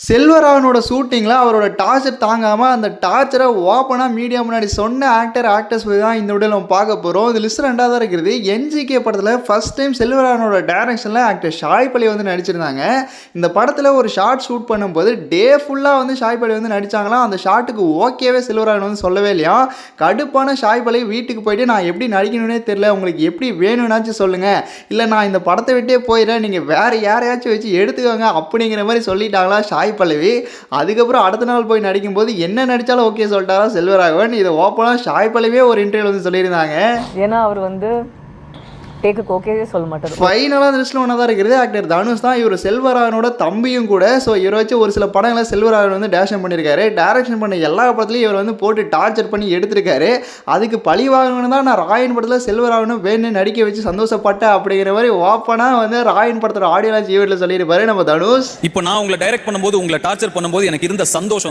செல்வராகவனோட ஷூட்டிங்கில் அவரோட டார்ச்சர் தாங்காமல் அந்த டார்ச்சரை ஓப்பனாக மீடியா முன்னாடி சொன்ன ஆக்டர்ஸ் போய் தான் இந்த வீடியோ நம்ம பார்க்க போகிறோம். இது லிஸ்ட் ரெண்டாக தான் இருக்கிறது. என்ஜிகே படத்தில் ஃபர்ஸ்ட் டைம் செல்வராகவனோட டைரக்ஷனில் ஆக்டர் ஷாய் பல்லவி வந்து நடிச்சிருந்தாங்க. இந்த படத்தில் ஒரு ஷார்ட் ஷூட் பண்ணும்போது டே ஃபுல்லாக வந்து ஷாய் பல்லவி வந்து நடித்தாங்களாம். அந்த ஷார்ட்டுக்கு ஓகேவே செல்வராகவன் வந்து சொல்லவே இல்லையா. கடுப்பான ஷாய் பல்லவி வீட்டுக்கு போயிட்டு நான் எப்படி நடிக்கணும்னே தெரியல, உங்களுக்கு எப்படி வேணும்னாச்சும் சொல்லுங்கள், இல்லை நான் இந்த படத்தை விட்டே போயிடுறேன், நீங்கள் வேறு யாரையாச்சும் வச்சு எடுத்துக்கோங்க அப்படிங்கிற மாதிரி சொல்லிட்டாங்களா ஷாய் பல்லவி. அதுக்கப்புறம் அடுத்த நாள் போய் நடிக்கும்போது என்ன நடித்தாலும் ஓகே சொல்லிட்டாரா செல்வராகவன். இதை ஓப்பனாக ஷாய் பல்லவியே ஒரு இன்டர்வியூ வந்து சொல்லியிருந்தாங்க. ஏன்னா அவர் வந்து டேக்குக்கு ஓகேவே சொல்ல மாட்டார். ஃபைனலாக அந்த லிஸ்ட்டில் ஒன்றா தான் இருக்குது ஆக்டர் தனுஷ் தான். இவர் செல்வராகவனோட தம்பியும் கூட. ஸோ இவரை வச்சு ஒரு சில படங்களை செல்வராகவன் வந்து டேரக்ஷன் பண்ணியிருக்காரு. டேரக்ஷன் பண்ண எல்லா படத்துலையும் இவர் வந்து போட்டு டார்ச்சர் பண்ணி எடுத்திருக்காரு. அதுக்கு பழி வாங்கணும் தான் நான் ராயன் படத்தில் செல்வராகவனும் வேணும்னு நடிக்க வச்சு சந்தோஷப்பட்டேன் அப்படிங்கிற மாதிரி ஓப்பனாக வந்து ராயன் படத்தோட ஆடியோ லான்ச் ஈவெண்ட்டில் சொல்லியிருப்பாரு நம்ம தனுஷ். இப்போ நான் உங்களை டைரக்ட் பண்ணும்போது, உங்களை டார்ச்சர் பண்ணும்போது எனக்கு இருந்த சந்தோஷம்